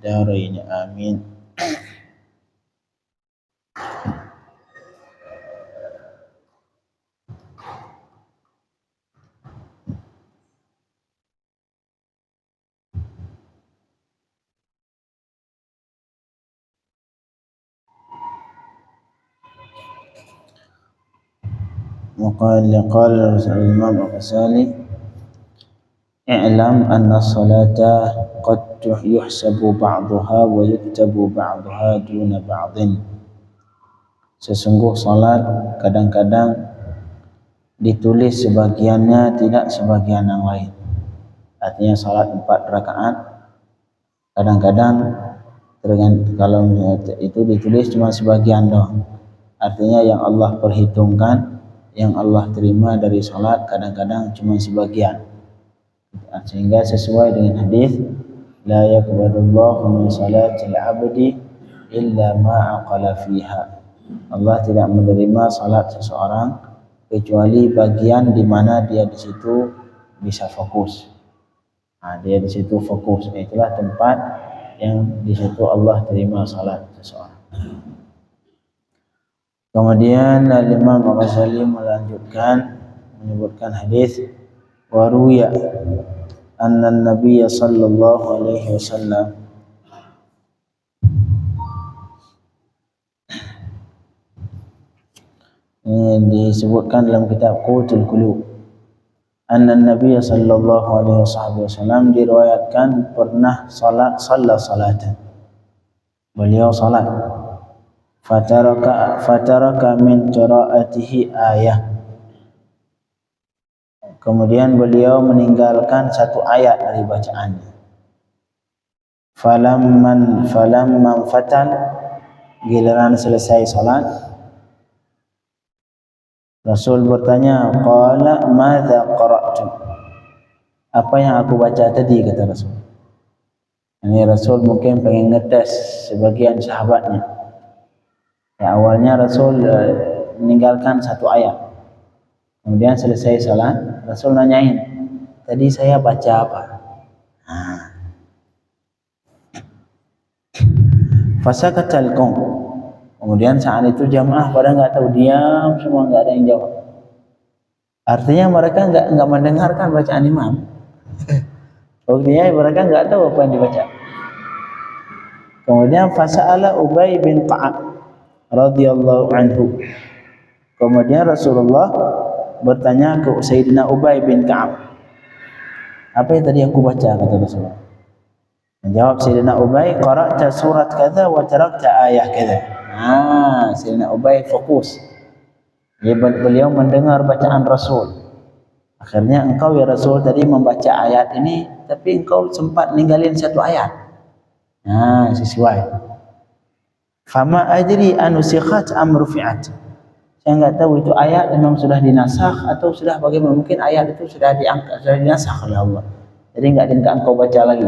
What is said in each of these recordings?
الدارين آمين. وقال الإمام الغزالي: اعلم أن الصلاة قد يحسب بعضها ويكتب بعضها دون بعض. Sesungguh salat kadang-kadang ditulis sebagiannya, tidak sebagian yang lain. Artinya salat 4 rakaat kadang-kadang kalau itu ditulis cuma sebagian doang. Artinya yang Allah perhitungkan, yang Allah terima dari salat kadang-kadang cuma sebagian. Sehingga sesuai dengan hadis, la yaqbalullahu min salatil 'abdi illa ma aqala fiha. Allah tidak menerima salat seseorang kecuali bagian di mana dia di situ bisa fokus. Dia di situ fokus. Itulah tempat yang di situ Allah terima salat seseorang. Kemudian Imam Al-Ghazali menyebutkan hadis waruya anna Nabi sallallahu alaihi wasallam ini disebutkan dalam kitab Qutul Qulub, anna Nabi sallallahu alaihi wasallam diriwayatkan pernah salatan. Beliau salat fataraka min qiraatihi ayah. Kemudian beliau meninggalkan satu ayat dari bacaannya. Falamman fatan, giliran selesai salat, Rasul bertanya, qala madza qara'tu? Apa yang aku baca tadi, kata Rasul. Ini Rasul mungkin pengen ngetes sebagian sahabatnya. Ya, awalnya Rasul meninggalkan satu ayat. Kemudian selesai salat, Rasul nanyain, tadi saya baca apa? Fasakatal qaum. Kemudian saat itu jamaah pada enggak tahu, diam semua, enggak ada yang jawab. Artinya mereka enggak mendengarkan bacaan imam. Artinya mereka enggak tahu apa yang dibaca. Kemudian fasa'ala Ubay bin Ka'ab radhiyallahu anhu. Kemudian Rasulullah bertanya ke Sayyidina Ubay bin Ka'ab, apa yang tadi aku baca, kata Rasulullah. Menjawab Sayyidina Ubay, qara'ta surat kadza wa tarakta ayah kadza. Sayyidina Ubay fokus. Beliau mendengar bacaan Rasul. Akhirnya, engkau ya Rasul tadi membaca ayat ini, tapi engkau sempat ninggalin satu ayat. Sesuai. Fama adri anusikhat am rufi'at. Saya enggak tahu itu ayat memang sudah dinasakh atau sudah bagaimana, mungkin ayat itu sudah diangkat, sudah dinasakh oleh Allah. Jadi enggak engkau baca lagi.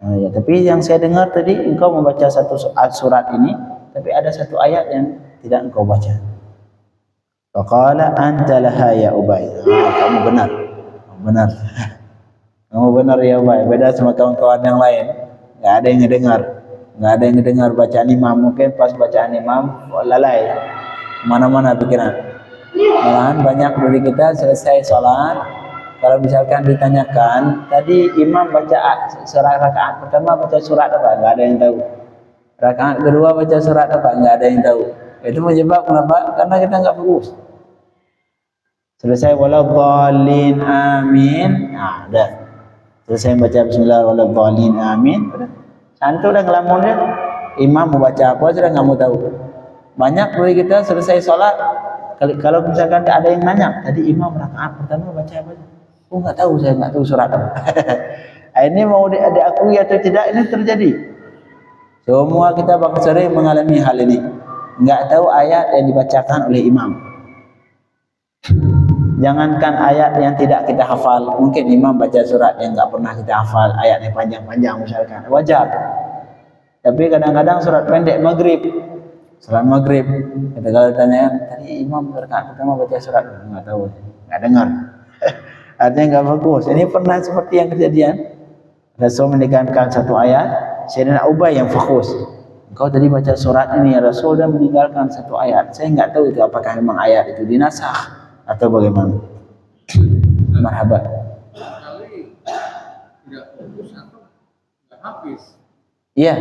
Ya, tapi yang saya dengar tadi engkau membaca satu surat ini, tapi ada satu ayat yang tidak engkau baca. Faqala anta laha ya Ubay. Kamu benar. Kamu benar ya Ubay. Beda sama kawan-kawan yang lain. Enggak ada yang ngedengar bacaan imam. Mungkin pas bacaan imam lalai, mana-mana pikiran. Malahan banyak dari kita selesai sholat, kalau misalkan ditanyakan, tadi imam baca surat rakaat pertama baca surat apa? Enggak ada yang tahu. Rakaat kedua baca surat apa? Enggak ada yang tahu. Itu menyebab kenapa? Karena kita enggak fokus. Selesai waladhdallin amin. Dah. Selesai baca bismillah waladhdallin amin. Santu dah ngelamun dia. Imam mau baca apa sudah enggak mau tahu. Banyak dari kita selesai sholat, kalau misalkan ada yang nanya, tadi imam rakaat pertama baca apa? Enggak tahu, saya enggak tahu surat apa. Ini mau diakui atau tidak, ini terjadi. Semua kita sering mengalami hal ini. Enggak tahu ayat yang dibacakan oleh imam. Jangankan ayat yang tidak kita hafal, mungkin imam baca surat yang enggak pernah kita hafal, ayatnya panjang-panjang misalkan, wajar. Tapi kadang-kadang surat pendek maghrib, kita kalau tanya, tadi imam rakaat pertama baca surat, enggak tahu, enggak dengar. Artinya enggak fokus. Ini pernah seperti yang kejadian. Rasul meninggalkan satu ayat, Sayyidina Ubay yang fokus. Engkau tadi baca surat ini ya Rasul dan meninggalkan satu ayat. Saya enggak tahu itu apakah memang ayat itu dinasakh atau bagaimana. Marhaban. Kali tidak fokus atau tidak hafiz. Iya,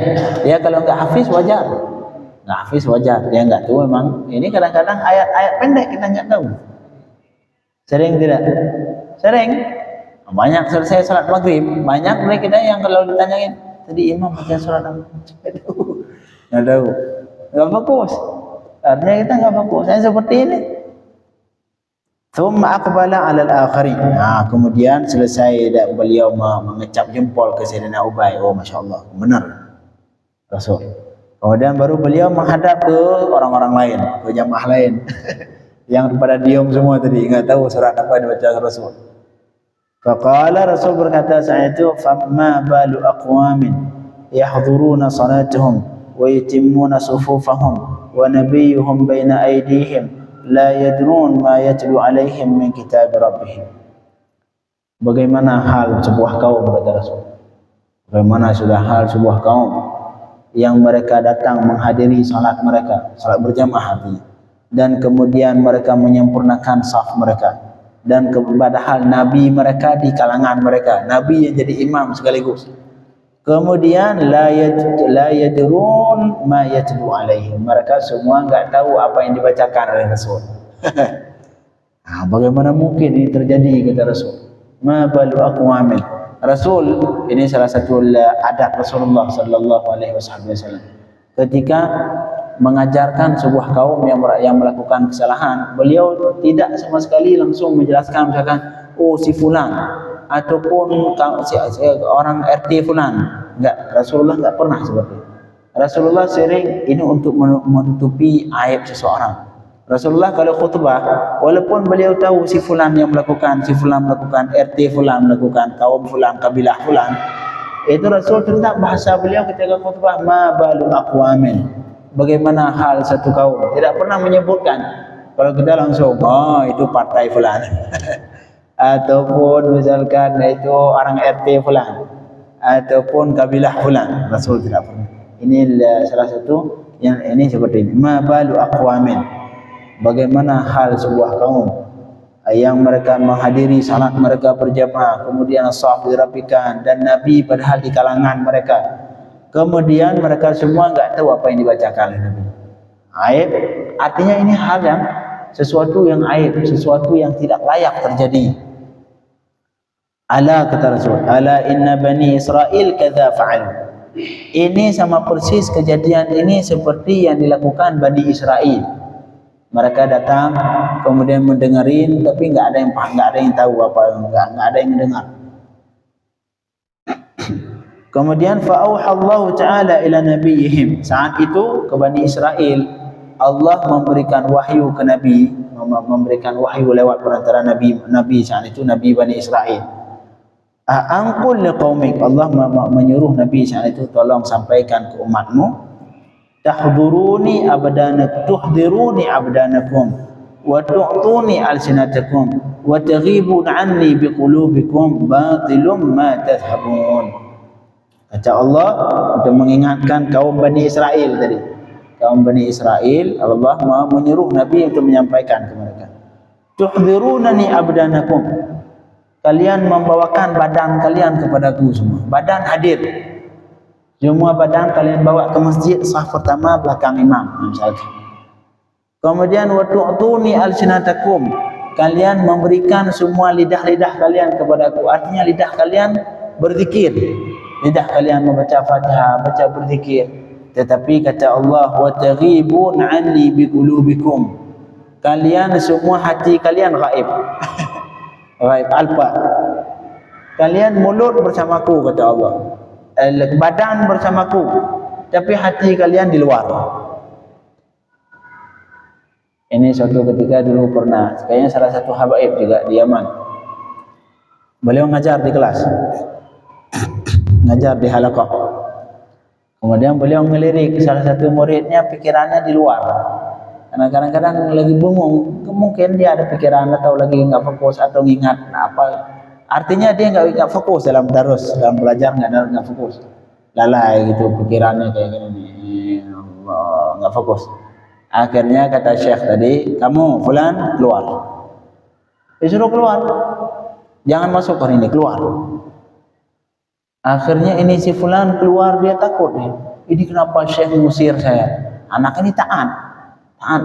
dia kalau enggak hafiz wajar. Enggak hafiz wajar. Dia enggak tahu memang. Ini kadang-kadang ayat-ayat pendek kita enggak tahu. Sering tidak? Sering. Banyak selesai salat maghrib, banyak dari kita yang kalau ditanyain, tadi imam baca surat apa? Nggak tahu, nggak fokus. Artinya kita nggak fokus. Saya seperti ini. Thumma aqbala 'ala al-akharin. Nah, kemudian selesai beliau mengecap jempol ke Sayyidina Ubay. Oh, masya Allah, benar Rasul. Kemudian baru beliau menghadap ke orang-orang lain, ke jamaah lain, yang pada diam semua tadi, nggak tahu surat apa yang dibaca Rasul. Faqala Rasul berkata saat itu, "Famma balu aqwamin yahduruna salatahum wa yutimmuna sufufahum wa nabiyyuhum baina aydihim la yadrun ma yatlu alaihim min kitab rabbihim." Bagaimana hal sebuah kaum, kata Rasul. Bagaimana sudah hal sebuah kaum yang mereka datang menghadiri salat mereka, salat berjamaah artinya, dan kemudian mereka menyempurnakan saf mereka, dan padahal Nabi mereka di kalangan mereka, Nabi yang jadi imam sekaligus. Kemudian la yadrun ma yatlu alaihim, mereka semua enggak tahu apa yang dibacakan oleh Rasul. Nah, bagaimana mungkin ini terjadi, kata Rasul. Ma balu aqwamin. Rasul, ini salah satu adab Rasulullah sallallahu alaihi wasallam. Ketika mengajarkan sebuah kaum yang melakukan kesalahan, beliau tidak sama sekali langsung menjelaskan misalkan, oh si fulan ataupun orang RT fulan. Enggak, Rasulullah enggak pernah seperti itu. Rasulullah sering ini untuk menutupi aib seseorang. Rasulullah kalau khutbah, walaupun beliau tahu si fulan yang melakukan, si fulan melakukan, RT fulan melakukan, kaum fulan, kabilah fulan, itu Rasul tetap bahasa beliau ketika khutbah, ma balu aqwamin, bagaimana hal satu kaum, tidak pernah menyebutkan. Kalau kita langsung, oh itu partai fulan ataupun misalkan itu orang RT fulan ataupun kabilah fulan, Rasul tidak pernah. Ini salah satu yang ini seperti ini, ma balu aqwamin, bagaimana hal sebuah kaum yang mereka menghadiri salat mereka berjamaah, kemudian saf dirapikan dan Nabi padahal di kalangan mereka, kemudian mereka semua enggak tahu apa yang dibacakan oleh Nabi. Aib, artinya ini hal yang sesuatu yang aib, sesuatu yang tidak layak terjadi. Ala, kata Rasul, ala inna bani Israel kadza fa'al. Ini sama persis kejadian ini seperti yang dilakukan Bani Israel. Mereka datang kemudian mendengarin, tapi enggak ada yang paham, enggak ada yang tahu apa, enggak ada yang mendengar. Kemudian fa'auhallahu ta'ala ila nabiyihim, saat itu ke Bani Israel Allah memberikan wahyu ke Nabi, memberikan wahyu lewat perantara Nabi saat itu, Nabi Bani Israel. Anqul liqaumik, Allah menyuruh Nabi saat itu, tolong sampaikan ke umatmu, tuhdhiruni abdanakum wa tu'tuni alsinatakum wa taghibun anni biqulubikum batilum ma tadhhabun. Kata Allah untuk mengingatkan kaum Bani Israel tadi. Kaum Bani Israel, Allah menyuruh Nabi untuk menyampaikan ke mereka, tuhdhirunani abdanakum, kalian membawakan badan kalian kepadaku semua. Badan hadir, semua badan kalian bawa ke masjid, saf pertama belakang imam misalkan. Kemudian wa tu'tuni alsinatakum, kalian memberikan semua lidah-lidah kalian kepadaku, artinya lidah kalian berzikir, lidah kalian membaca Fatihah, baca berzikir. Tetapi kata Allah, wa taghibun anni biqulubikum, kalian semua hati kalian gaib. Gaib alpa. Kalian mulut bersamaku, kata Allah, badan bersamaku, tapi hati kalian di luar. Ini suatu ketika dulu pernah, kayaknya salah satu habaib juga di Yaman. Beliau ngajar di kelas, ngajar di halaqah. Kemudian beliau ngelirik salah satu muridnya, pikirannya di luar. Karena kadang-kadang lagi bingung, mungkin dia ada pikiran atau lagi nggak fokus atau ingat apa Artinya dia nggak fokus dalam darus, dalam belajar nggak fokus, lalai gitu pikirannya kayak gini nih, nggak fokus. Akhirnya kata Syekh tadi, kamu fulan keluar, disuruh keluar, jangan masuk hari ini, keluar. Akhirnya ini si fulan keluar, dia takut nih. Ini kenapa Syekh mengusir saya? Anak ini taat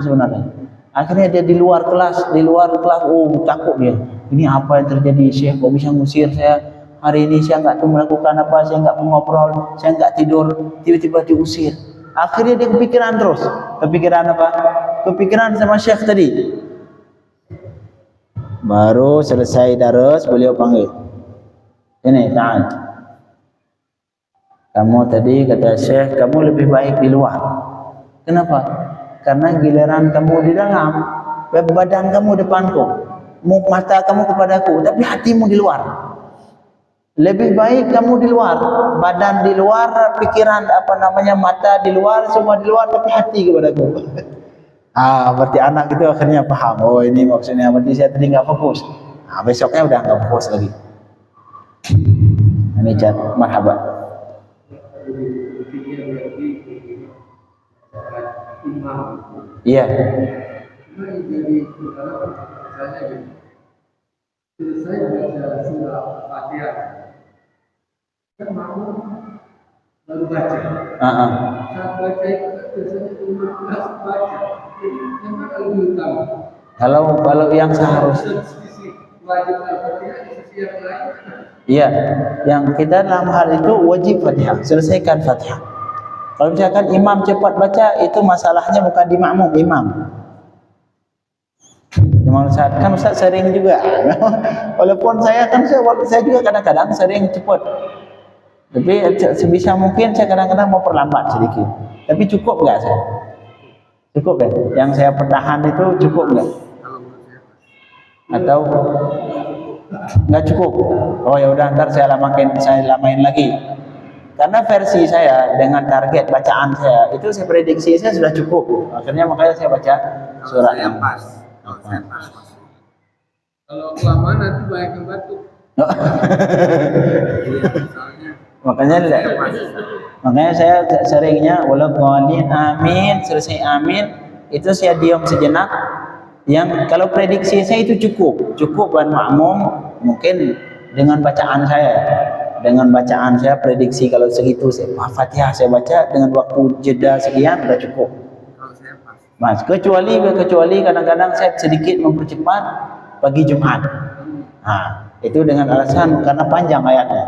sebenarnya. Akhirnya dia di luar kelas, oh takut dia. Ini apa yang terjadi? Syekh kok bisa mengusir saya? Hari ini saya nggak tahu melakukan apa, saya nggak mau ngobrol, saya nggak tidur, tiba-tiba diusir. Akhirnya dia kepikiran terus. Kepikiran apa? Kepikiran sama Syekh tadi. Baru selesai darus, beliau panggil. Ini, taat. Kamu tadi kata Syekh, kamu lebih baik di luar. Kenapa? Karena giliran kamu di dalam, badan kamu depanku, mata kamu kepadaku, tapi hatimu di luar. Lebih baik kamu di luar, badan di luar, pikiran mata di luar, semua di luar, tapi hati kepadaku. Berarti anak itu akhirnya paham. Oh ini maksudnya, berarti saya tadi nggak fokus. Besoknya udah nggak fokus lagi. Ini cat marhaba. Iya. Jadi selesai baca surah Fatihah, kan makmum baru baca. Saat baca itu kan biasanya imam harus baca. Jadi yang mana lebih utama? Kalau yang seharusnya Sisi wajib Al-Fatihah, di sisi yang lain. Iya, yang kita dalam hal itu wajib Fatihah, selesaikan Fatihah. Kalau misalkan imam cepat baca, itu masalahnya bukan di makmum, imam. Imam Ustaz, kan Ustaz sering juga. Walaupun saya juga kadang-kadang sering cepat. Tapi sebisa mungkin saya kadang-kadang mau perlambat sedikit. Tapi cukup nggak saya? Cukup ya? Yang saya pertahan itu cukup nggak? Atau nggak cukup? Oh ya udah, ntar saya lamain lagi. Karena versi saya dengan target bacaan saya itu saya prediksi saya sudah cukup. Akhirnya makanya saya baca surat yang pas. Kalau kelamaan nanti banyak yang batuk. Makanya saya seringnya walaqalin amin, selesai amin itu saya diam sejenak. Yang kalau prediksi saya itu cukup buat makmum mungkin dengan bacaan saya prediksi kalau segitu Fatihah saya baca dengan waktu jeda sekian sudah cukup. Mas, kecuali kadang-kadang saya sedikit mempercepat pagi Jumat. Itu dengan alasan karena panjang ayatnya.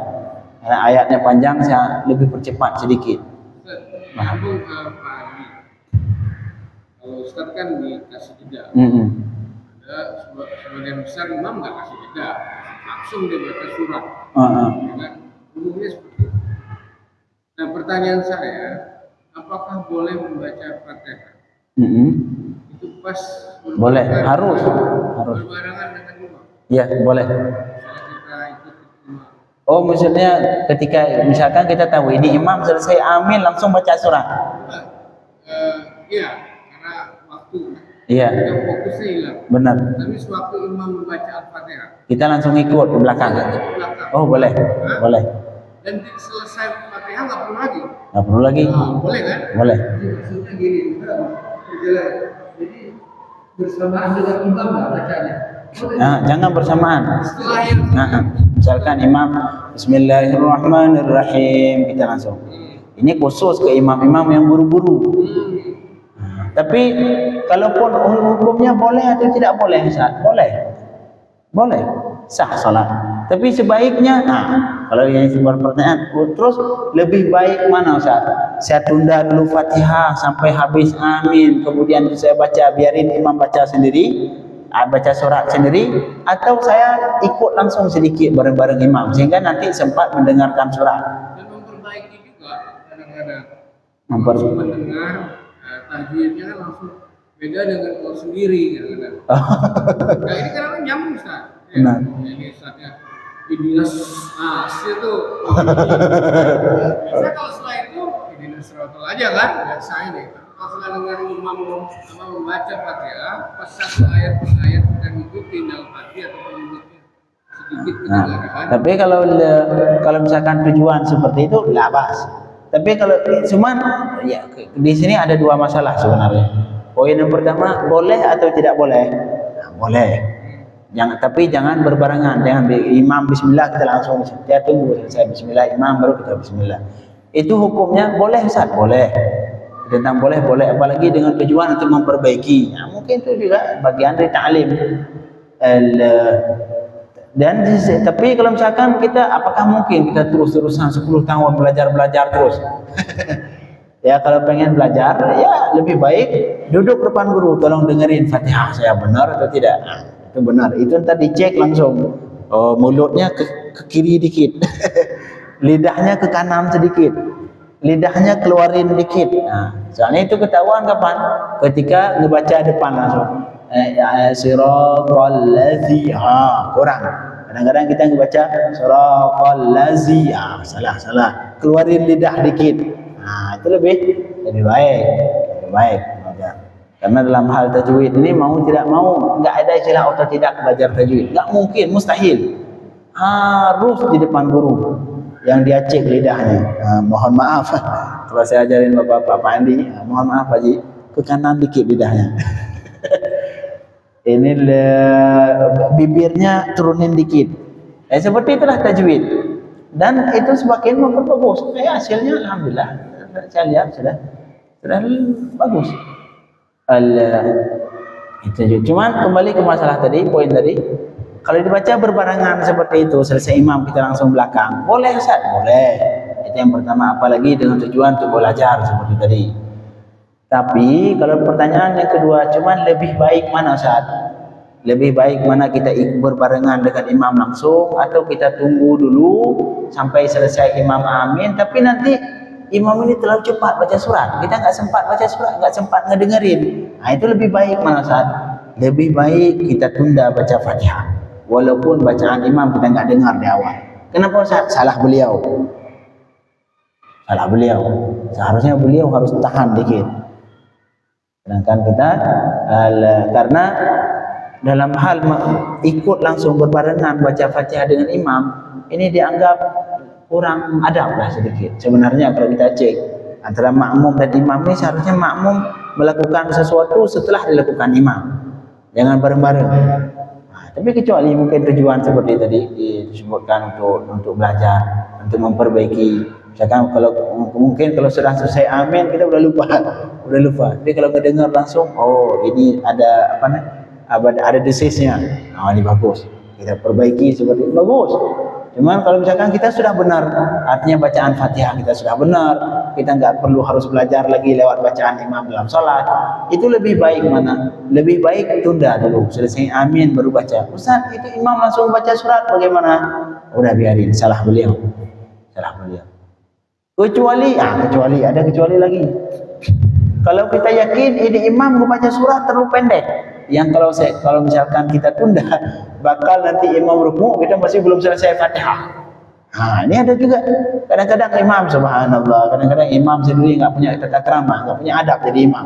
Karena ayatnya panjang saya lebih percepat sedikit. Nyambung ke Pak Adi. Kalau Ustaz kan dikasih jeda. Ada sebagian besar imam nggak kasih jeda, langsung dia baca surat. Dengan umumnya seperti itu. Nah pertanyaan saya, apakah boleh membaca Fatihah? Itu pas boleh, harus berbarengan dengan imam. Iya, boleh. Misalnya kita ikut imam. Oh, maksudnya ketika misalkan kita tahu ini imam selesai amin langsung baca surat. Iya, karena waktu. Iya. Yang fokusnya hilang. Benar. Tapi sewaktu imam membaca Al-Fatihah, kita langsung ikut ke belakang. Oh, boleh. Boleh. Dan selesai Fatihah nggak perlu lagi. Nggak perlu lagi. Boleh kan? Boleh. Jadi maksudnya gini, jadi bersamaan dengan imam nggak bacanya. Jangan bersamaan. Misalkan imam Bismillahirrahmanirrahim kita langsung. Ini khusus ke imam-imam yang buru-buru. Tapi kalaupun hukumnya boleh atau tidak boleh, Ustaz? Boleh, sah salat. Tapi sebaiknya, kalau yang pertanyaan, terus lebih baik mana Ustaz? Saya tunda dulu Fatihah sampai habis amin, kemudian saya baca, biarin imam baca sendiri, baca surat sendiri, atau saya ikut langsung sedikit bareng-bareng imam sehingga nanti sempat mendengarkan surat. Dan memperbaiki juga kadang-kadang mendengar tajwidnya kan langsung beda dengan kalau sendiri kadang-kadang. Nah ini kadang-kadang nyambung Ustaz. Nah. Ini Ustaznya Idinas itu. Biasanya kalau setelah itu Idinas Rotul aja kan biasa ini. Kalau setelah dengar imam membaca Fatihah, pas satu ayat per ayat kita ngikutin dalam hati atau mengikuti sedikit Nah, kedengaran. tapi kalau misalkan tujuan seperti itu labas. Tapi kalau cuman ya di sini ada dua masalah sebenarnya. Poin yang pertama, boleh atau tidak boleh? Nah, boleh. Tapi jangan berbarengan. Jangan imam bismillah kita langsung kita tunggu selesai bismillah imam baru kita bismillah. Itu hukumnya boleh Ustaz? Boleh. Tentang boleh, apalagi dengan tujuan untuk memperbaiki. Nah, mungkin itu juga bagian dari ta'lim. Tapi kalau misalkan kita, apakah mungkin kita terus-terusan 10 tahun belajar terus? Ya kalau pengen belajar, ya lebih baik duduk depan guru, tolong dengerin Fatihah saya benar atau tidak. Nah, itu benar. Itu ntar dicek langsung. Oh, mulutnya ke kiri dikit, lidahnya ke kanan sedikit, lidahnya keluarin dikit. Nah, soalnya itu ketahuan kapan? Ketika ngebaca depan langsung. Siratal ladzi kurang. Kadang-kadang kita ngebaca siratal ladzi salah. Keluarin lidah dikit. Nah, itu lebih baik. Karena dalam hal tajwid ini mau tidak mau enggak ada istilah otodidak belajar tajwid. Enggak mungkin, mustahil. Harus di depan guru yang dia cek lidahnya. Mohon maaf kalau saya ajarin Bapak Andi, mohon maaf Haji, ke kanan dikit lidahnya. Ini bibirnya turunin dikit. Seperti itulah tajwid. Dan itu semakin memperbagus. Hasilnya alhamdulillah saya lihat sudah bagus. Itu cuman kembali ke masalah tadi, poin tadi. Kalau dibaca berbarengan seperti itu, selesai imam kita langsung belakang, boleh Ustaz? Boleh. Itu yang pertama, apalagi dengan tujuan untuk belajar seperti tadi. Tapi kalau pertanyaan yang kedua, cuman lebih baik mana Ustaz? Lebih baik mana kita berbarengan dengan imam langsung, atau kita tunggu dulu sampai selesai imam amin, tapi nanti imam ini terlalu cepat baca surat, kita nggak sempat baca surat, nggak sempat ngedengerin. Nah, itu lebih baik mana Ustaz? Lebih baik kita tunda baca Fatihah, walaupun bacaan imam kita nggak dengar di awal. Kenapa Ustaz? Salah beliau. Seharusnya beliau harus tahan dikit. Sedangkan kita karena dalam hal ikut langsung berbarengan baca Fatihah dengan imam, ini dianggap kurang adab lah sedikit. Sebenarnya kalau kita cek antara makmum dan imam ini, seharusnya makmum melakukan sesuatu setelah dilakukan imam, jangan bareng-bareng. Nah, tapi kecuali mungkin tujuan seperti tadi disebutkan untuk belajar, untuk memperbaiki. Misalkan kalau sudah selesai amin kita udah lupa. Tapi kalau mendengar langsung, oh ini ada ada desisnya. Nah, ini bagus. Kita perbaiki seperti itu, bagus. Cuman kalau misalkan kita sudah benar, artinya bacaan Fatihah kita sudah benar, kita nggak perlu harus belajar lagi lewat bacaan imam dalam salat. Itu lebih baik mana? Lebih baik tunda dulu, selesai amin baru baca. Ustaz, itu imam langsung baca surat bagaimana? Udah biarin, salah beliau. Kecuali lagi. Kalau kita yakin ini imam membaca surat terlalu pendek, yang kalau misalkan kita tunda, bakal nanti imam rukuk kita masih belum selesai Fatihah. Nah, ini ada juga kadang-kadang imam, subhanallah, kadang-kadang imam sendiri nggak punya tata krama, nggak punya adab jadi imam.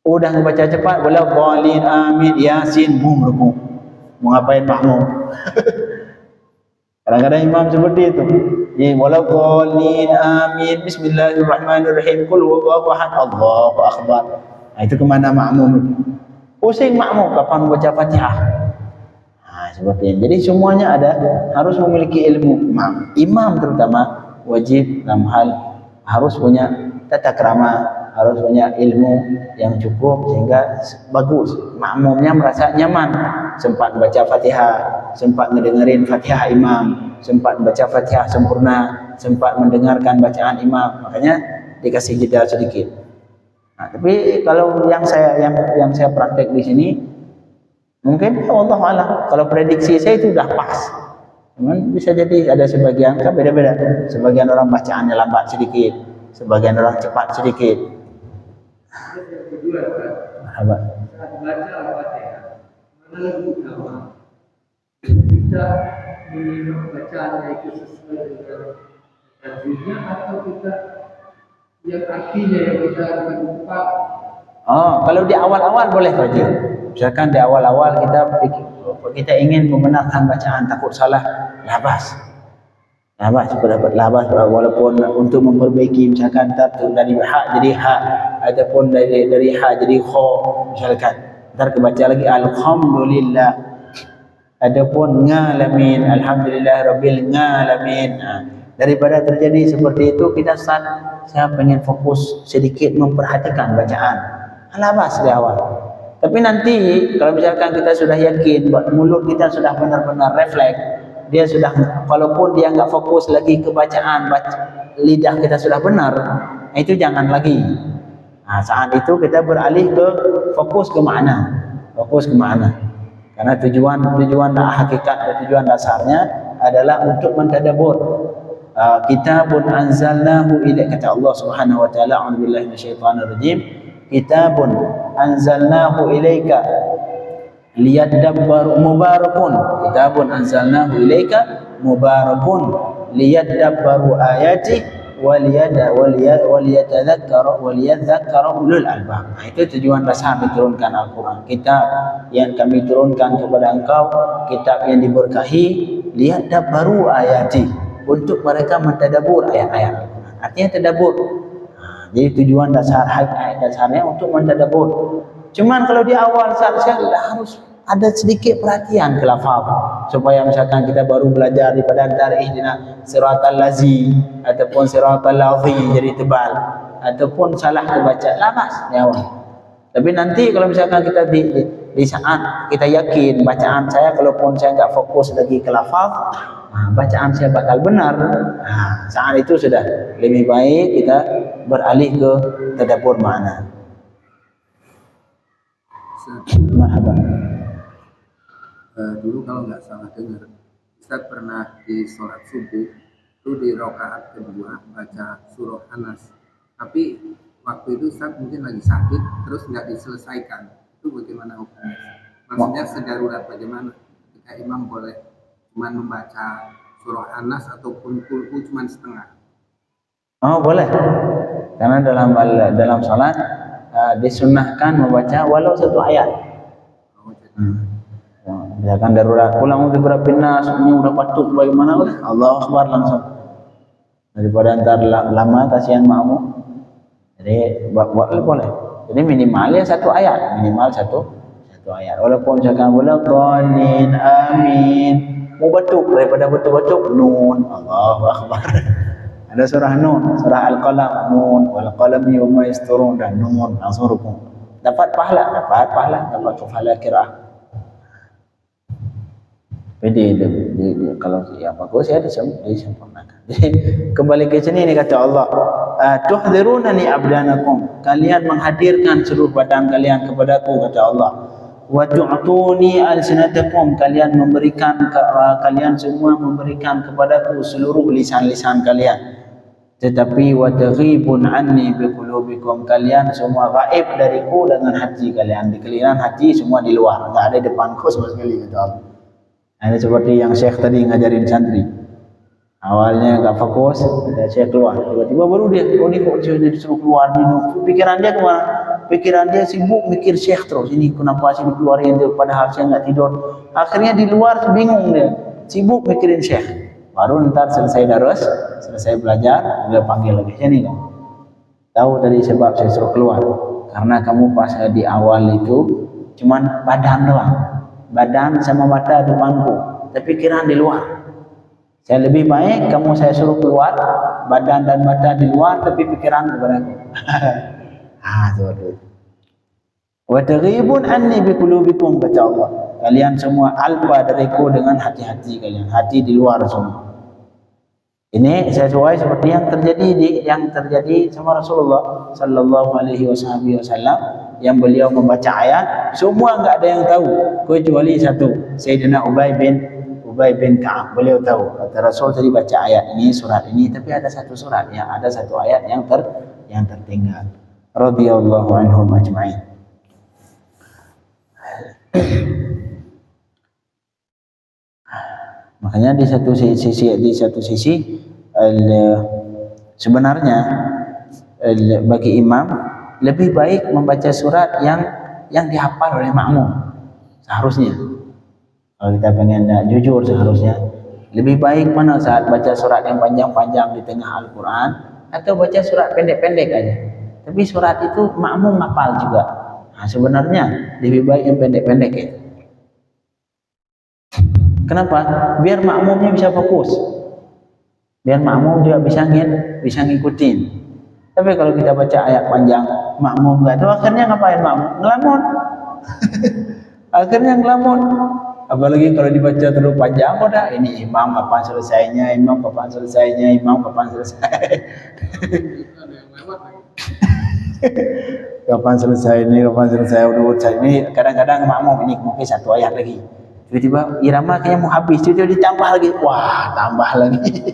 Udah membaca cepat, walau qalin amin yasin bum rukuk. Mau ngapain makmum? Kadang-kadang imam seperti itu. Walau qalin amin bismillahirrahmanirrahim qul huwallahu ahad Allahu akbar. Nah, itu kemana makmum itu? Pusing makmum kapan baca Fatihah. Nah, seperti ini. Jadi semuanya harus memiliki ilmu. Imam terutama wajib dalam hal harus punya tata krama, harus punya ilmu yang cukup sehingga bagus. Makmumnya merasa nyaman, sempat baca Fatihah, sempat ngedengerin Fatihah imam, sempat baca Fatihah sempurna, sempat mendengarkan bacaan imam. Makanya dikasih jeda sedikit. Nah, tapi kalau yang saya praktek di sini, mungkin Allah alam, kalau prediksi saya itu sudah pas. Cuman bisa jadi ada sebagian kan beda-beda. Sebagian orang bacaannya lambat sedikit, sebagian orang cepat sedikit. Yang kedua, saat baca Al-Fatihah, mana lebih utama? Kita menyimak bacaannya itu sesuai dengan tajwidnya, atau kita yang artinya yang kita akan lupa? Oh, kalau di awal-awal boleh Pak Haji. Misalkan di awal-awal kita kita ingin membenarkan bacaan, takut salah, labas dapat labas, walaupun untuk memperbaiki misalkan dari ha jadi ha ataupun dari ha jadi kha, misalkan ntar kebaca lagi alhamdulillah, adapun ngalamin alhamdulillah rabbil ngalamin. Daripada terjadi seperti itu, kita saya pengen fokus sedikit memperhatikan bacaan, labas di awal. Tapi nanti kalau misalkan kita sudah yakin, mulut kita sudah benar-benar refleks, dia sudah, walaupun dia nggak fokus lagi ke bacaan, lidah kita sudah benar, itu jangan lagi. Saat itu kita beralih ke fokus ke makna, karena tujuan hakikat dan tujuan dasarnya adalah untuk mentadabbur. Kitabun anzalnahu ilaika, kata Allah Subhanahu wa taala, a'udzubillahi minasyaitonir rajim, kitabun anzalnahu ilaika liyadabbaru mubarakun, kitabun anzalnahu ilaika mubarakun liyadabbaru ayati waliyadzakkara ulul albab. Itu tujuan dasar diturunkan Al-Quran. Kitab yang kami turunkan kepada engkau, kitab yang diberkahi, liyadabbaru ayati, untuk mereka mentadabbur ayat-ayat Al-Quran. Artinya tadabbur. Jadi tujuan dasarnya untuk mentadabbur. Cuman kalau di awal saya harus ada sedikit perhatian ke lafaz, supaya misalkan kita baru belajar daripada antara ihdina siratal lazi ataupun siratal ladzi jadi tebal, ataupun salah terbaca, labas di awal. Tapi nanti kalau misalkan kita di saat kita yakin bacaan saya, kalaupun saya nggak fokus lagi ke lafaz, bacaan saya bakal benar, saat itu sudah lebih baik kita beralih ke tadabbur makna. Marhaban. Dulu kalau nggak salah dengar, Ustaz pernah di sholat subuh itu di rakaat kedua baca surah Anas, tapi waktu itu Ustaz mungkin lagi sakit terus nggak diselesaikan. Itu bagaimana hukumnya? Maksudnya sedarurat bagaimana ketika imam boleh cuma membaca surah Anas ataupun kulhu cuma setengah? Oh, boleh, karena dalam salat disunnahkan membaca walau satu ayat. Misalkan darurat, pulang untuk berapinnas, ini udah patut bagaimana, Allahu Akbar langsung. Daripada antar lama kasihan makmum, jadi boleh. Jadi minimalnya satu ayat, Walaupun misalkan boleh qalin amin, mau batuk, daripada batuk nun, Allahu Akbar. Ada surah Nun, surah Al-Qalam, Nun wal qalami wa ma yasturun, dan Nun langsung rukun. Dapat pahala qiraah. Jadi kalau yang bagus ya disempurnakan. Jadi kembali ke sini ini kata Allah, tuhdzirunani abdanakum, kalian menghadirkan seluruh badan kalian kepadaku, kata Allah. Wa tu'tuni alsinatakum, kalian semua memberikan kepadaku seluruh lisan-lisan kalian. Tetapi wa taghibun anni biqulubikum, kalian semua gaib dariku dengan hati kalian. Di keliran hati semua di luar, enggak ada depanku sama sekali, kata Allah. Ini seperti yang Syekh tadi ngajarin santri. Awalnya enggak fokus, ada Syekh keluar, tiba-tiba baru dia, ini kok disuruh keluar minum. Pikiran dia kemana? Pikiran dia sibuk mikir Syekh terus. Ini kenapa sih dikeluarin dia, padahal saya enggak tidur. Akhirnya di luar bingung dia, sibuk mikirin Syekh. Baru ntar selesai belajar, dia panggil lagi, sini kamu. Tahu tadi sebab saya suruh keluar, karena kamu pas di awal itu cuman badan doang, badan sama mata depanku, tapi pikiran di luar. Saya lebih baik saya suruh keluar, badan dan mata di luar, tapi pikiran kepadaku. Seperti itu. Wa taghibun anni biqulubikum, kata Allah. Kalian semua alpa dariku dengan hati-hati kalian, hati di luar semua. Ini sesuai seperti yang terjadi sama Rasulullah sallallahu alaihi wasallam, yang beliau membaca ayat, semua enggak ada yang tahu kecuali satu, Sayyidina Ubay bin Ka'ab. Beliau tahu, kata Rasul tadi baca ayat ini, surat ini, tapi ada satu ayat yang tertinggal. Radhiyallahu anhum ajma'in. Makanya di satu sisi sebenarnya bagi imam lebih baik membaca surat yang dihafal oleh makmum seharusnya. Kalau kita pengen jujur seharusnya lebih baik mana saat baca surat yang panjang-panjang di tengah Al-Quran atau baca surat pendek-pendek aja. Tapi surat itu makmum hafal juga. Nah, sebenarnya lebih baik yang pendek-pendek ya. Kenapa? Biar makmumnya bisa fokus. Biar makmum juga bisa ngikutin. Tapi kalau kita baca ayat panjang, makmum enggak tahu akhirnya ngapain makmum? Ngelamun. Akhirnya ngelamun. Apalagi kalau dibaca terlalu panjang, udah ini imam kapan selesainya, imam kapan selesainya, imam kapan selesai. Ada yang lewat lagi. Kapan selesai ini. Kadang-kadang makmum ini mungkin satu ayat lagi. Tiba-tiba irama kayaknya mau habis, tiba-tiba ditambah lagi. Wah, tambah lagi.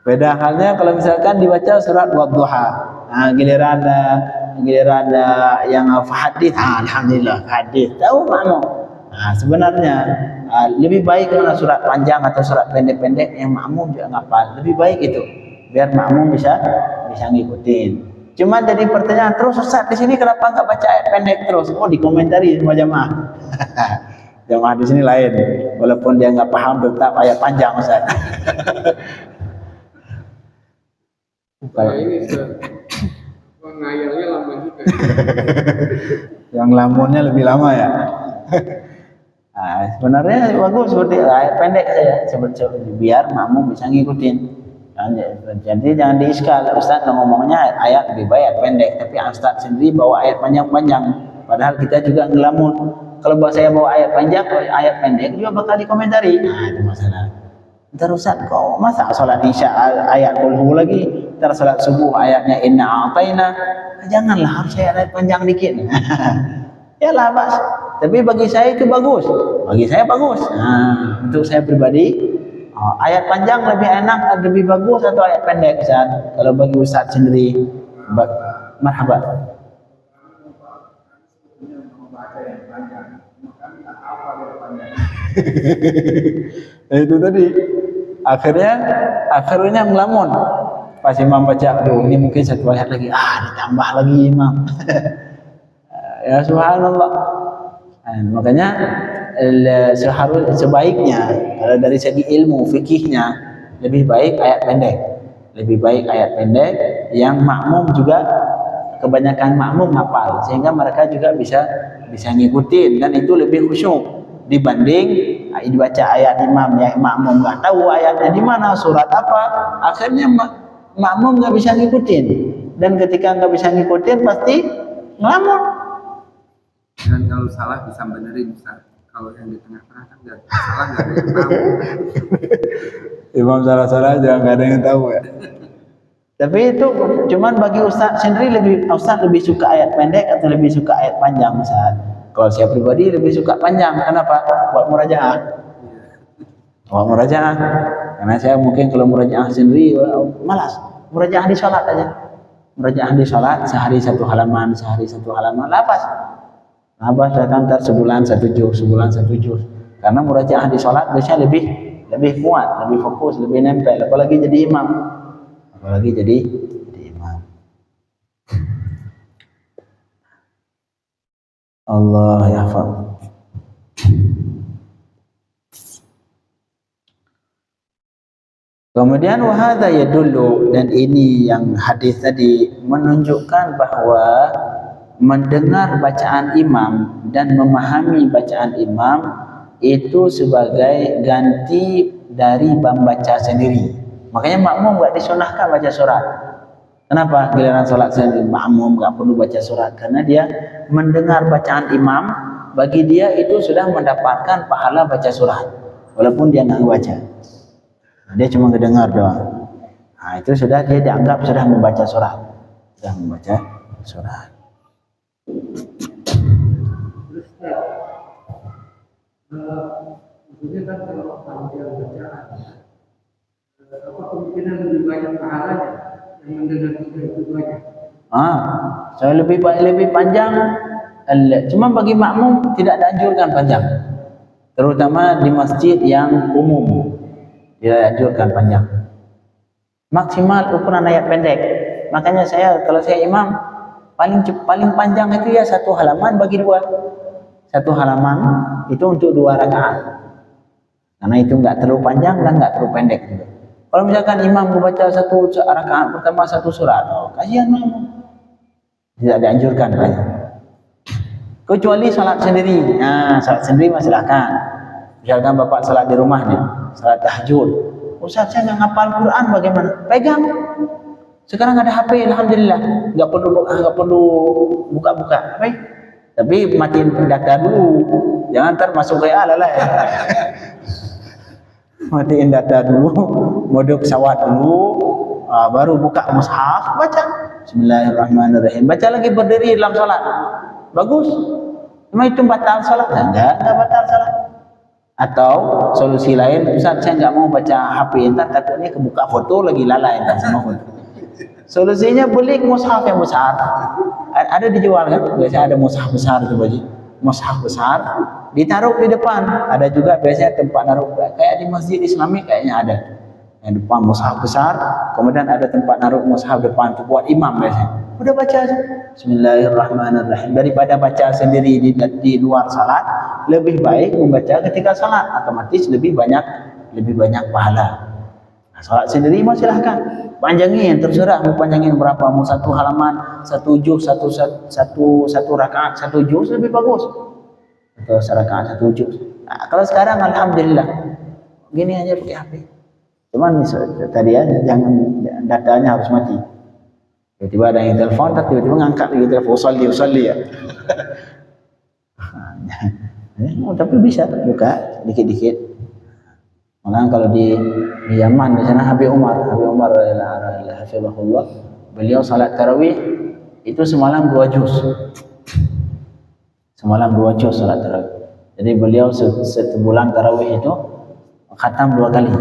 Beda halnya kalau misalkan dibaca surat Wadduha. Nah, giliran yang hadis, alhamdulillah hadis. Tahu makmum. Nah, sebenarnya lebih baik mana surat panjang atau surat pendek-pendek yang makmum juga ngapal. Lebih baik itu. Biar makmum bisa ngikutin. Cuma jadi pertanyaan terus, Ustaz di sini kenapa enggak baca ayat pendek terus? Oh, dikomentari sama jamaah. Jamaah di sini lain. Walaupun dia enggak paham tetap ayat panjang, Ustaz. Ini ngayalnya lama juga. Yang lamunnya lebih lama ya. Nah, sebenarnya bagus seperti ayat pendek saja, biar makmum bisa ngikutin. Jadi jangan diiskal, Ustaz ngomongnya ayat lebih baik ayat pendek, tapi Ustaz sendiri bawa ayat panjang-panjang. Padahal kita juga ngelamun. Kalau saya bawa ayat panjang, ayat pendek juga bakal dikomentari. Nah, itu masalah. Ntar Ustaz kok masa sholat isya ayat kulhu lagi, ntar sholat subuh ayatnya inna a'tayna. Janganlah, harus ayat panjang dikit. Ya lah Mas, tapi bagi saya itu bagus. Bagi saya bagus. Nah, untuk saya pribadi, ayat panjang lebih enak, lebih bagus atau ayat pendek Ustaz? Kalau bagi Ustaz sendiri, marhaba. Itu tadi. Akhirnya melamun. Pas imam baca, aduh ini mungkin satu ayat lagi, ditambah lagi imam. Ya subhanallah. Makanya sebaiknya kalau dari segi ilmu fikihnya lebih baik ayat pendek. Lebih baik ayat pendek yang makmum juga kebanyakan makmum hafal sehingga mereka juga bisa ngikutin dan itu lebih khusyuk dibanding dibaca ayat imam yang makmum nggak tahu ayatnya di mana, surat apa, akhirnya makmum nggak bisa ngikutin dan ketika nggak bisa ngikutin pasti ngelamun. Dan kalau salah bisa benerin, Ustaz. Kalau yang di tengah-tengah kan nggak salah, nggak ada yang tahu. Imam salah-salah aja nggak ada yang tahu ya. Tapi itu cuman bagi Ustaz sendiri Ustaz lebih suka ayat pendek atau lebih suka ayat panjang Ustaz? Kalau saya pribadi lebih suka panjang. Kenapa? Buat murajaah. Karena saya mungkin kalau murajaah sendiri malas. Murajaah di sholat aja. Murajaah di sholat sehari satu halaman, Lapas akan ntar sebulan satu juz. Karena murajaah di sholat biasanya lebih kuat, lebih fokus, lebih nempel. Apalagi jadi imam. Allah yahfaz. Kemudian wahada yadullu, dan ini yang hadis tadi menunjukkan bahwa mendengar bacaan imam dan memahami bacaan imam itu sebagai ganti dari membaca sendiri. Makanya makmum enggak disunahkan baca surat. Kenapa? Giliran sholat sendiri makmum enggak perlu baca surat, karena dia mendengar bacaan imam, bagi dia itu sudah mendapatkan pahala baca surat walaupun dia enggak baca. Dia cuma mendengar doang. Nah, itu sudah dia dianggap sudah membaca surat. Maksudnya kan kalau panjang bacaan, apa kemungkinan lebih banyak pahalanya yang mendengar itu banyak? Saya lebih panjang. Cuma bagi makmum tidak dianjurkan panjang, terutama di masjid yang umum tidak dianjurkan panjang. Maksimal ukuran ayat pendek. Makanya kalau saya imam paling panjang itu ya satu halaman bagi dua. satu halaman itu untuk 2 rakaat. Karena itu enggak terlalu panjang dan enggak terlalu pendek juga. Kalau misalkan imam membaca satu rakaat pertama satu surat, kasihan makmum. Tidak dianjurkan banyak. Kecuali salat sendiri. Nah, salat sendiri masih silakan. Misalkan bapak salat di rumah nih, salat tahajud. Ustaz, saya nggak ngapal Quran, bagaimana? Pegang. Sekarang ada HP, alhamdulillah. Nggak perlu buka-buka. Baik. Tapi matiin data dulu. Jangan ntar masuk ke ala lah ya. Matiin data dulu, mode pesawat dulu, baru buka mushaf, baca. Bismillahirrahmanirrahim. Baca lagi berdiri dalam salat. Bagus. Cuma itu batal salat? Enggak batal salat. Atau solusi lain, Ustaz saya enggak mau baca HP, entar takutnya kebuka foto lagi lalai entar sama foto. Solusinya beli mushaf yang besar. Ada dijual kan? Biasanya ada mushaf besar itu baju. Mushaf besar ditaruh di depan. Ada juga biasanya tempat naruh kayak di masjid Islami kayaknya ada. Yang depan mushaf besar, kemudian ada tempat naruh mushaf depan itu buat imam biasanya. Udah baca aja. Bismillahirrahmanirrahim. Daripada baca sendiri di luar salat, lebih baik membaca ketika salat, otomatis lebih banyak pahala. Nah, salat sendiri mau silahkan panjangin, terserah mau panjangin berapa, mau 1 halaman, 1 juz, satu rakaat, 1 juz lebih bagus. Atau 1 rakaat 1 juz. Nah, kalau sekarang alhamdulillah gini aja pakai HP. Cuman tadi aja jangan datanya harus mati. Tiba-tiba ada yang telepon, tiba-tiba ngangkat lagi telepon, usalli ya. Tapi bisa buka dikit-dikit. Makanya kalau di Yaman di sana Habib Umar hafizahullah, beliau salat tarawih itu semalam 2 juz. Semalam 2 juz salat tarawih. Jadi beliau sebulan tarawih itu khatam 2 kali.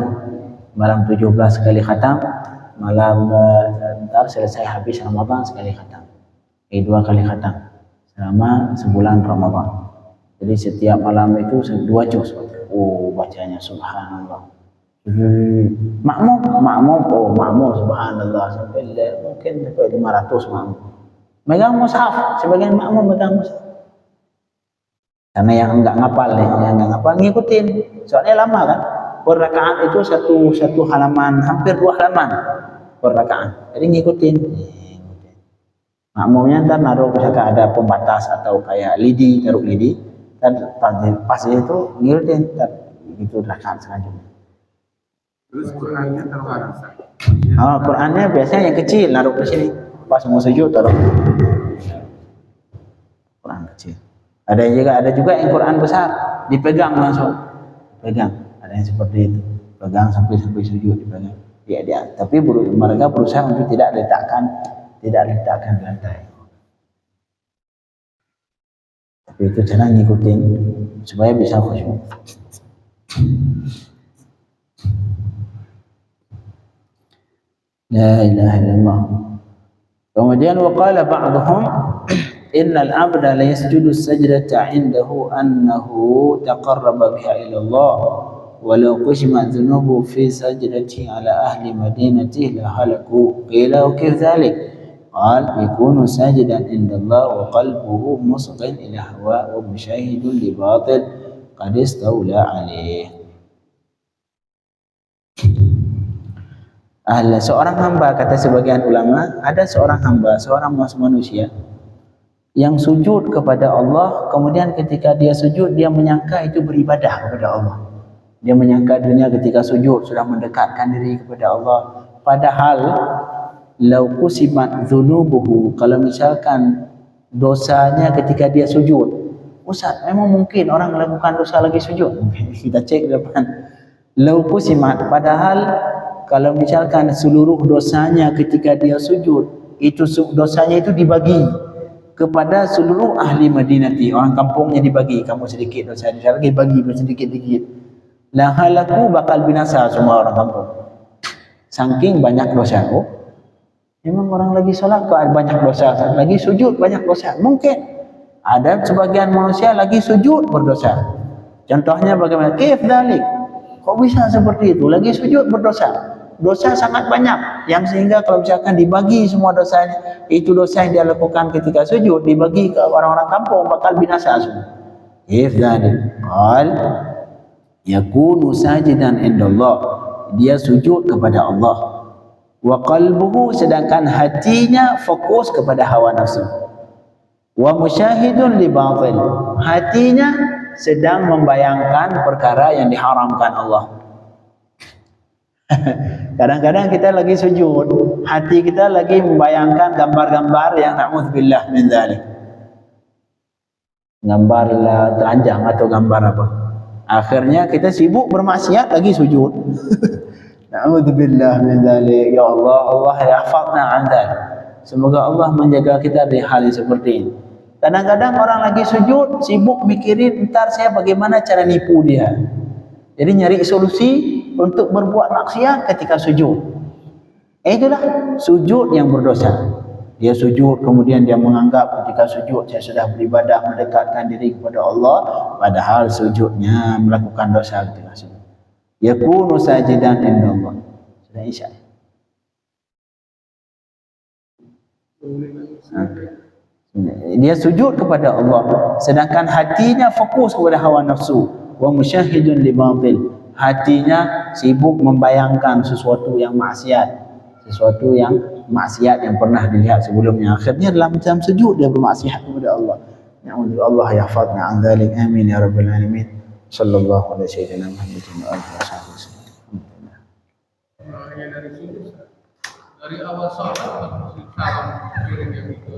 Malam 17 kali khatam, malam ntar selesai habis Ramadan sekali khatam. 2 kali khatam selama sebulan Ramadan. Jadi setiap malam itu 2 juz. Bacanya subhanallah. Makmum subhanallah sampai mungkin 500 makmum. Megang mushaf, sebagian makmum megang mushaf. Karena yang enggak ngapal ngikutin. Soalnya lama kan. Per rakaat itu satu halaman, hampir 2 halaman per rakaat. Jadi ngikutin. Makmumnya ntar naruh misalkan ada pembatas atau kayak lidi, taruh lidi. Dan pas itu ngikutin itu rakaat selanjutnya. Terus Qurannya taruh mana? Qurannya biasanya yang kecil naruh ke sini. Pas mau sujud taruh. Quran kecil. Ada juga yang Quran besar dipegang langsung. Pegang. Ada yang seperti itu. Pegang sampai sujud dipegang. Dia. Tapi mereka berusaha untuk tidak letakkan di lantai. Tapi itu cara ngikutin supaya bisa khusyuk. La ilaha illallah. Kemudian waqala ba'dhum innal 'abda la yasjudu as-sajdata 'indahu annahu taqarraba biha ila Allah walau qismat dhunubu fi sajdati ala ahli madinatihi la halaku qila wa kayfa dhalik qal yakunu sajidan inda Allah wa qalbuhu musghin ila hawa wa mushahidun li batil qad istawla alayh. Seorang hamba, kata sebagian ulama, ada seorang hamba, seorang manusia yang sujud kepada Allah, kemudian ketika dia sujud dia menyangka itu beribadah kepada Allah. Dia menyangka dirinya ketika sujud sudah mendekatkan diri kepada Allah, padahal lau qusimat dzunubuhu, kalau misalkan dosanya ketika dia sujud, Ustaz, memang mungkin orang melakukan dosa lagi sujud? Kita cek depan. Lau qusimat, padahal kalau misalkan seluruh dosanya ketika dia sujud, itu dosanya itu dibagi kepada seluruh ahli Madinati, orang kampungnya dibagi, kamu sedikit dosa, lagi bagi sedikit-sedikit. La halaku, bakal binasa semua orang kampung. Saking banyak dosa. Memang orang lagi salat kok banyak dosa, lagi sujud banyak dosa. Mungkin ada sebagian manusia lagi sujud berdosa. Contohnya bagaimana? Kaif dzalik? Kok bisa seperti itu? Lagi sujud berdosa. Dosa sangat banyak yang sehingga kalau misalkan dibagi semua dosanya, itu dosa yang dia lakukan ketika sujud dibagi ke orang-orang kampung bakal binasa semua. كيف ذلك؟ قال يكون ساجدا عند الله, dia sujud kepada Allah, wa qalbuhu, sedangkan hatinya fokus kepada hawa nafsu, wa musyahidun li batil, hatinya sedang membayangkan perkara yang diharamkan Allah. Kadang-kadang kita lagi sujud, hati kita lagi membayangkan gambar-gambar yang na'udzubillah min dzalik, gambar telanjang atau gambar apa. Akhirnya kita sibuk bermaksiat lagi sujud. Na'udzubillah min dzalik. Ya Allah, Allah yahfazna an dzalik. Semoga Allah menjaga kita dari hal seperti ini. Kadang-kadang orang lagi sujud sibuk mikirin entar saya bagaimana cara nipu dia. Jadi nyari solusi untuk berbuat maksiat ketika sujud. Itulah sujud yang berdosa. Dia sujud, kemudian dia menganggap ketika sujud saya sudah beribadah mendekatkan diri kepada Allah, padahal sujudnya melakukan dosa. Yakunu sajidan indallah. Sudah isya. Dia sujud kepada Allah, sedangkan hatinya fokus kepada hawa nafsu. Wa musyahidun li batil, hatinya sibuk membayangkan sesuatu yang maksiat, sesuatu yang maksiat yang pernah dilihat sebelumnya. Akhirnya dalam sujud dia bermaksiat kepada Allah. Ya Allah yahfazna an dzalik. Amin ya rabbal alamin. Sallallahu alaihi wasallam Muhammadin wa alihi wasallam. Maknanya dari sini, dari awal sholat, salam piring yang itu.